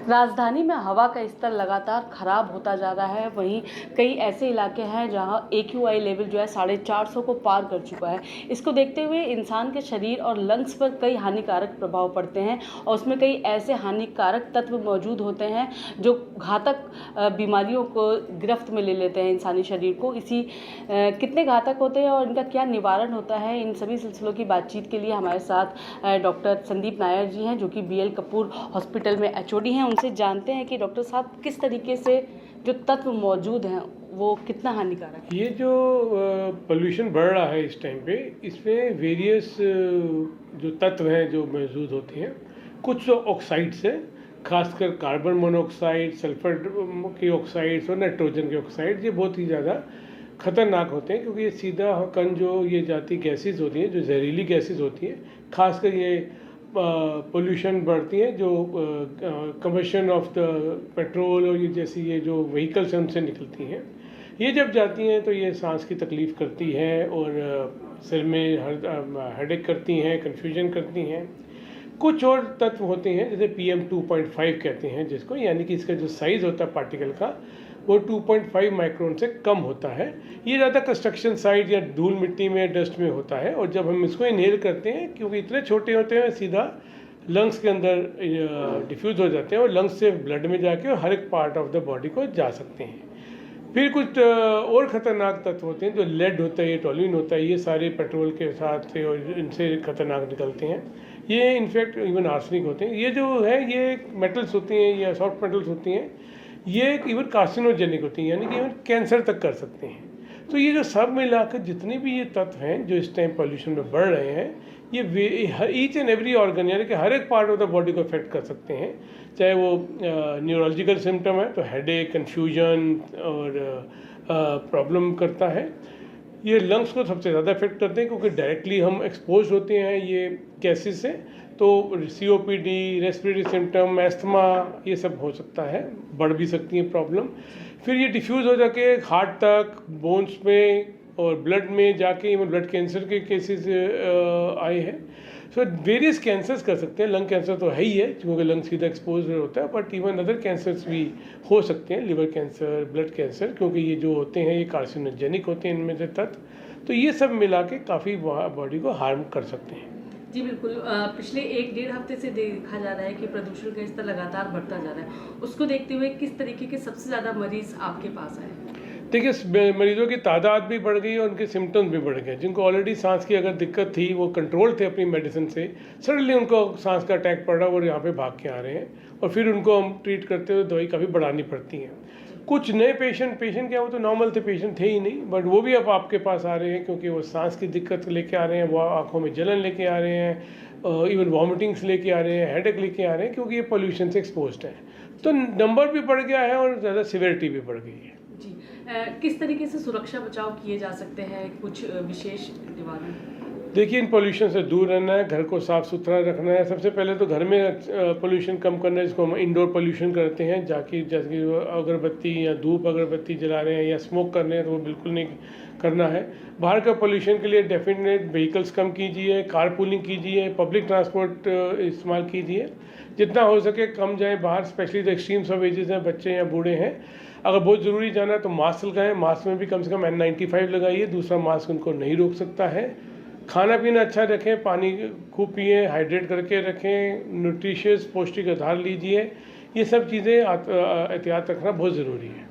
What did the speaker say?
राजधानी में हवा का स्तर लगातार खराब होता जा रहा है। वहीं कई ऐसे इलाके हैं जहां AQI लेवल जो है 450 को पार कर चुका है। इसको देखते हुए इंसान के शरीर और लंग्स पर कई हानिकारक प्रभाव पड़ते हैं और उसमें कई ऐसे हानिकारक तत्व मौजूद होते हैं जो घातक बीमारियों को गिरफ्त में ले लेते हैं इंसानी शरीर को। कितने घातक होते हैं और इनका क्या निवारण होता है, इन सभी सिलसिलों की बातचीत के लिए हमारे साथ डॉक्टर संदीप नायर जी हैं जो कि BL कपूर हॉस्पिटल में HOD हैं। उनसे जानते हैं कि डॉक्टर साहब किस तरीके से जो तत्व मौजूद हैं वो कितना हानिकारक है। ये जो पोल्यूशन बढ़ रहा है इस टाइम पे, इसमें वेरियस जो तत्व हैं जो मौजूद होते हैं। कुछ तो ऑक्साइड्स हैं, खासकर कार्बन मोनोऑक्साइड, सल्फर के ऑक्साइड्स और नाइट्रोजन के ऑक्साइड, ये बहुत ही ज़्यादा ख़तरनाक होते हैं क्योंकि ये सीधा कण जो ये जाती गैसेस होती हैं, जो जहरीली गैसेस होती हैं, खासकर ये पोल्यूशन बढ़ती है जो कम्बशन ऑफ द पेट्रोल और ये जैसी ये जो व्हीकल्स हैं उनसे निकलती हैं। ये जब जाती हैं तो ये सांस की तकलीफ़ करती है और सिर में हेडेक करती हैं, कन्फ्यूजन करती हैं। कुछ और तत्व होते हैं जैसे PM 2.5 कहते हैं जिसको, यानी कि इसका जो साइज़ होता है पार्टिकल का वो 2.5 माइक्रोन से कम होता है। ये ज़्यादा कंस्ट्रक्शन साइट या धूल मिट्टी में, डस्ट में होता है और जब हम इसको इनहेल करते हैं, क्योंकि इतने छोटे होते हैं, सीधा लंग्स के अंदर डिफ्यूज़ हो जाते हैं और लंग्स से ब्लड में जाके हर एक पार्ट ऑफ द बॉडी को जा सकते हैं। फिर कुछ और ख़तरनाक तत्व होते हैं जो लेड होता है, ये टोल्यूइन होता है, ये सारे पेट्रोल के साथ और इनसे ख़तरनाक निकलते हैं। ये इनफैक्ट इवन आर्सेनिक होते हैं। ये जो है ये मेटल्स होती हैं या सॉफ्ट मेटल्स होती हैं, ये इवन कार्सिनोजेनिक होती हैं, यानी कि इवन कैंसर तक कर सकते हैं। तो ये जो सब मिलाकर जितने भी ये तत्व हैं जो इस टाइम पॉल्यूशन में बढ़ रहे हैं, ये ईच एंड एवरी ऑर्गन यानी कि हर एक पार्ट ऑफ द बॉडी को अफेक्ट कर सकते हैं। चाहे वो न्यूरोलॉजिकल सिम्टम है तो हेडेक, कन्फ्यूजन और प्रॉब्लम करता है। ये लंग्स को सबसे ज़्यादा इफेक्ट करते हैं क्योंकि डायरेक्टली हम एक्सपोज होते हैं ये गैसेस से, तो COPD, रेस्पिरेटरी सिम्टम, एस्थमा, ये सब हो सकता है, बढ़ भी सकती है प्रॉब्लम। फिर ये डिफ्यूज़ हो जाके हार्ट तक, बोन्स में और ब्लड में जाके इवन ब्लड कैंसर के केसेस आए हैं। सो वेरियस कैंसर्स कर सकते हैं। लंग कैंसर तो है ही है क्योंकि लंग सीधा एक्सपोज होता है, बट इवन अदर कैंसर्स भी हो सकते हैं, लिवर कैंसर, ब्लड कैंसर, क्योंकि ये जो होते हैं ये कार्सिनोजेनिक होते हैं इनमें से तत्व। तो ये सब मिला के काफ़ी बॉडी को हार्म कर सकते हैं। जी बिल्कुल। पिछले 1-1.5 हफ्ते से देखा जा रहा है कि प्रदूषण का स्तर लगातार बढ़ता जा रहा है। उसको देखते हुए किस तरीके के सबसे ज़्यादा मरीज आपके पास आए? देखिए, मरीजों की तादाद भी बढ़ गई और उनके सिम्टम्स भी बढ़ गए। जिनको ऑलरेडी सांस की अगर दिक्कत थी, वो कंट्रोल थे अपनी मेडिसिन से, सडनली उनको सांस का अटैक पड़ रहा है और यहाँ पे भाग के आ रहे हैं और फिर उनको हम ट्रीट करते हुए दवाई काफ़ी बढ़ानी पड़ती हैं। कुछ नए पेशेंट क्या, वो तो नॉर्मल थे, पेशेंट थे ही नहीं, बट वो भी अब आपके पास आ रहे हैं क्योंकि वो सांस की दिक्कत लेके आ रहे हैं, वो आँखों में जलन लेके आ रहे हैं, इवन वॉमिटिंग्स लेके आ रहे हैं, हेडेक लेके आ रहे हैं, क्योंकि ये पोल्यूशन से एक्सपोज्ड है। तो नंबर भी बढ़ गया है और ज़्यादा सिवियरिटी भी बढ़ गई है। जी, किस तरीके से सुरक्षा बचाव किए जा सकते हैं, कुछ विशेष निवारण? देखिए, इन पोल्यूशन से दूर रहना है, घर को साफ़ सुथरा रखना है। सबसे पहले तो घर में पोल्यूशन कम करना है, जिसको हम इंडोर पोल्यूशन करते हैं, जैसे कि अगरबत्ती या धूप अगरबत्ती जला रहे हैं या स्मोक कर रहे हैं तो वो बिल्कुल नहीं करना है। बाहर का पोल्यूशन के लिए डेफिनेट व्हीकल्स कम कीजिए, कार पूलिंग कीजिए, पब्लिक ट्रांसपोर्ट इस्तेमाल कीजिए, जितना हो सके कम जाएँ बाहर, specially the extremes of ages हैं, बच्चे या बूढ़े हैं। अगर बहुत ज़रूरी जाना है तो मास्क लगाएं, मास्क में भी कम से कम N95 लगाइए, दूसरा मास्क उनको नहीं रोक सकता है। खाना पीना अच्छा रखें, पानी खूब पिएं, हाइड्रेट करके रखें, न्यूट्रिशियस पौष्टिक आहार लीजिए। ये सब चीज़ें एहतियात रखना बहुत ज़रूरी है।